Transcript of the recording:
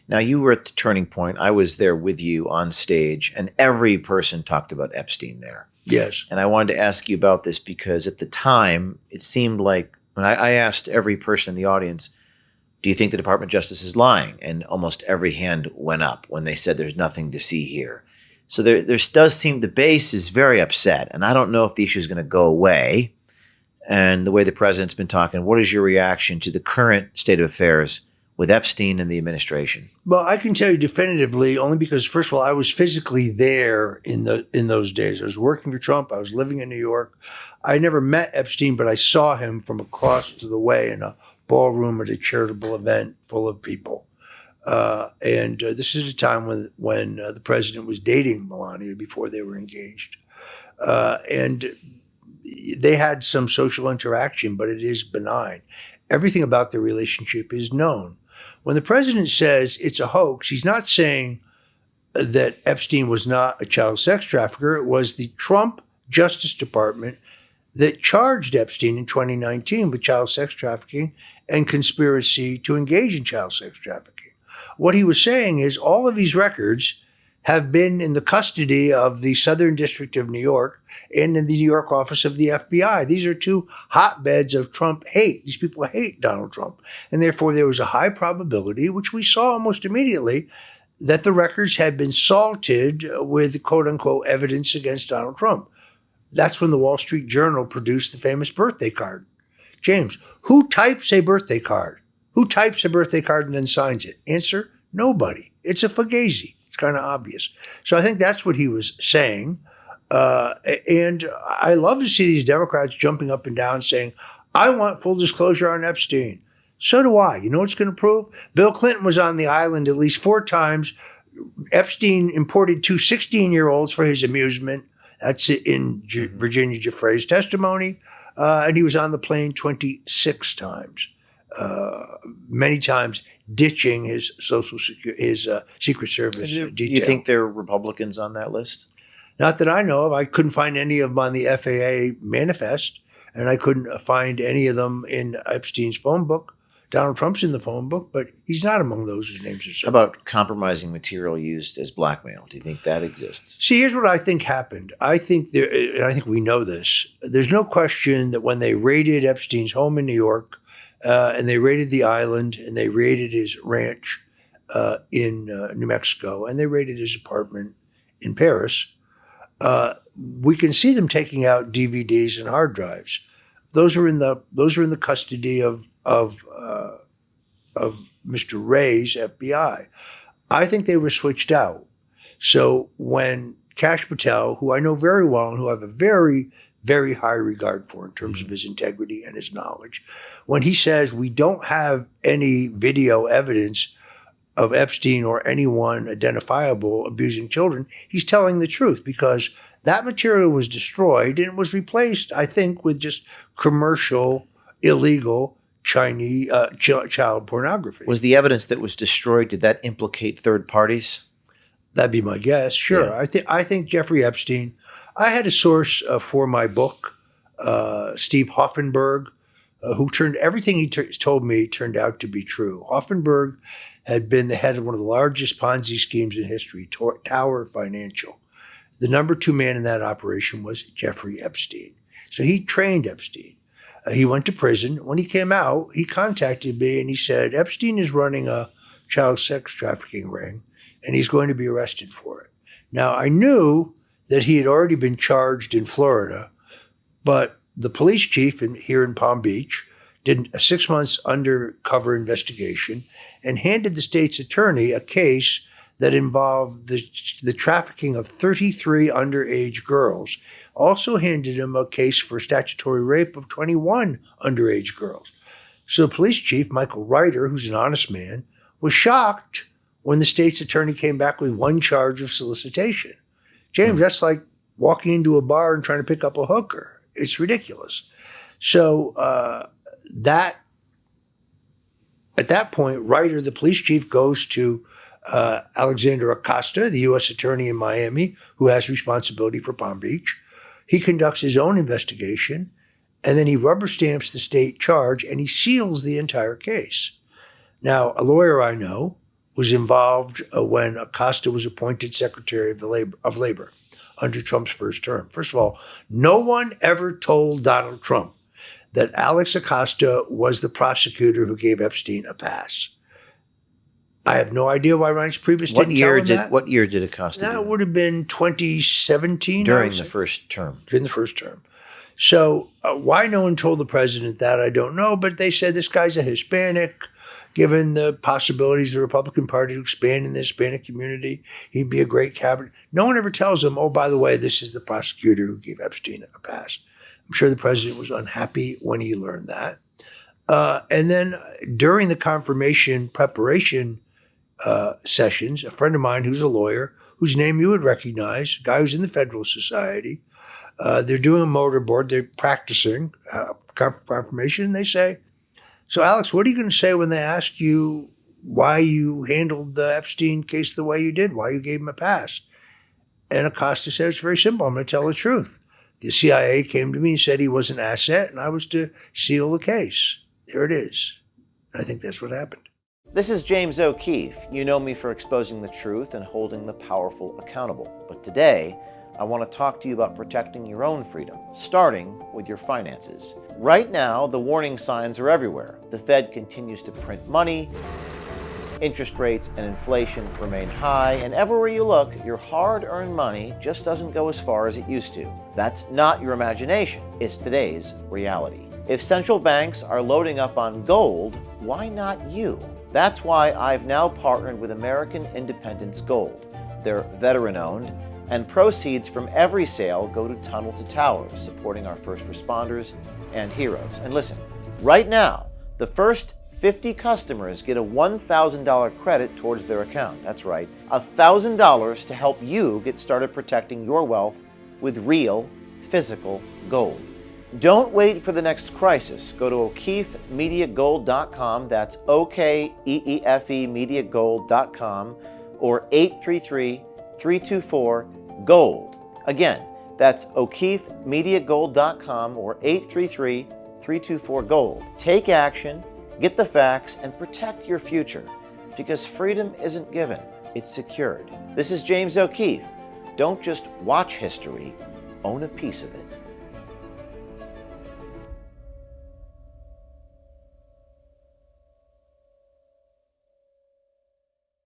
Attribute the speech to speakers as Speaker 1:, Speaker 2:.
Speaker 1: Now, you were at the Turning Point. I was there with you on stage, and every person talked about Epstein there.
Speaker 2: Yes.
Speaker 1: And I wanted to ask you about this because at the time, it seemed like when I asked every person in the audience, do you think the Department of Justice is lying? And almost every hand went up when they said there's nothing to see here. So there does seem the base is very upset. And I don't know if the issue is going to go away. And the way the president's been talking, what is your reaction to the current state of affairs with Epstein and the administration?
Speaker 2: Well, I can tell you definitively only because, first of all, I was physically there in those days. I was working for Trump. I was living in New York. I never met Epstein, but I saw him from across the way in a ballroom at a charitable event full of people. And this is a time when the president was dating Melania before they were engaged. And they had some social interaction, but it is benign. Everything about their relationship is known. When the president says it's a hoax, he's not saying that Epstein was not a child sex trafficker. It was the Trump Justice Department that charged Epstein in 2019 with child sex trafficking and conspiracy to engage in child sex trafficking. What he was saying is all of these records have been in the custody of the Southern District of New York and in the New York office of the FBI. These are two hotbeds of Trump hate. These people hate Donald Trump. And therefore, there was a high probability, which we saw almost immediately, that the records had been salted with quote unquote evidence against Donald Trump. That's when the Wall Street Journal produced the famous birthday card. James, who types a birthday card? Who types a birthday card and then signs it? Answer, nobody. It's a fugazi. It's kind of obvious. So I think that's what he was saying. And I love to see these Democrats jumping up and down saying, I want full disclosure on Epstein. So do I. You know what's going to prove? Bill Clinton was on the island at least 4 times. Epstein imported 2 16-year-olds for his amusement. That's in Virginia Giuffre's testimony. And he was on the plane 26 times. Many times ditching his Secret Service detail.
Speaker 1: Do you think there are Republicans on that list?
Speaker 2: Not that I know of. I couldn't find any of them on the FAA manifest, and I couldn't find any of them in Epstein's phone book. Donald Trump's in the phone book, but he's not among those whose names are
Speaker 1: How
Speaker 2: certain.
Speaker 1: about compromising material used as blackmail? Do you think that exists?
Speaker 2: See, here's what I think happened. I think and I think we know this. There's no question that when they raided Epstein's home in New York, and they raided the island, and they raided his ranch in New Mexico, and they raided his apartment in Paris, we can see them taking out DVDs and hard drives. Those are in the custody of Mr. Wray's FBI. I think they were switched out. So when Kash Patel, who I know very well and who I have a very, very high regard for in terms of his integrity and his knowledge, when he says we don't have any video evidence of Epstein or anyone identifiable abusing children, he's telling the truth because that material was destroyed and it was replaced, I think, with just commercial, illegal Chinese child pornography.
Speaker 1: Was the evidence that was destroyed, did that implicate third parties?
Speaker 2: That'd be my guess. Sure.
Speaker 1: Yeah.
Speaker 2: I think Jeffrey Epstein. I had a source for my book, Steve Hoffenberg, who turned everything he told me turned out to be true. Hoffenberg had been the head of one of the largest Ponzi schemes in history, Tower Financial. The number 2 man in that operation was Jeffrey Epstein. So he trained Epstein. He went to prison. When he came out, he contacted me and he said, Epstein is running a child sex trafficking ring and he's going to be arrested for it. Now, I knew that he had already been charged in Florida, but the police chief here in Palm Beach did a 6 months undercover investigation and handed the state's attorney a case that involved the trafficking of 33 underage girls. Also handed him a case for statutory rape of 21 underage girls. So police chief Michael Ryder, who's an honest man, was shocked when the state's attorney came back with 1 charge of solicitation. James, that's like walking into a bar and trying to pick up a hooker. It's ridiculous. So at that point, Ryder, the police chief, goes to Alexander Acosta, the U.S. attorney in Miami, who has responsibility for Palm Beach. He conducts his own investigation, and then he rubber stamps the state charge, and he seals the entire case. Now, a lawyer I know was involved when Acosta was appointed Secretary of Labor under Trump's first term. First of all, no one ever told Donald Trump that Alex Acosta was the prosecutor who gave Epstein a pass. I have no idea why Reince Priebus didn't tell him that.
Speaker 1: What year did Acosta do
Speaker 2: That would have been 2017.
Speaker 1: during the first term.
Speaker 2: During the first term. So why no one told the president that, I don't know. But they said this guy's a Hispanic. Given the possibilities of the Republican Party to expand in the Hispanic community, he'd be a great cabinet. No one ever tells him, oh, by the way, this is the prosecutor who gave Epstein a pass. I'm sure the president was unhappy when he learned that. And then during the confirmation preparation sessions, a friend of mine who's a lawyer, whose name you would recognize, a guy who's in the Federalist Society, they're doing a motorboard, they're practicing confirmation, and they say, so Alex, what are you going to say when they ask you why you handled the Epstein case the way you did, why you gave him a pass? And Acosta said, it's very simple, I'm going to tell the truth. The CIA came to me and said he was an asset, and I was to seal the case. There it is. And I think that's what happened.
Speaker 1: This is James O'Keefe. You know me for exposing the truth and holding the powerful accountable. But today, I want to talk to you about protecting your own freedom, starting with your finances. Right now, the warning signs are everywhere. The Fed continues to print money, interest rates and inflation remain high, and everywhere you look, your hard-earned money just doesn't go as far as it used to. That's not your imagination, it's today's reality. If central banks are loading up on gold, why not you? That's why I've now partnered with American Independence Gold. They're veteran-owned, and proceeds from every sale go to Tunnel to Towers, supporting our first responders and heroes. And listen, right now, the first 50 customers get a $1,000 credit towards their account. That's right, $1,000 to help you get started protecting your wealth with real, physical gold. Don't wait for the next crisis. Go to O'KeefeMediaGold.com, that's OKEEFE MediaGold.com, or 833-324-GOLD. Again, that's O'KeefeMediaGold.com or 833-324-GOLD. Take action, get the facts, and protect your future. Because freedom isn't given, it's secured. This is James O'Keefe. Don't just watch history, own a piece of it.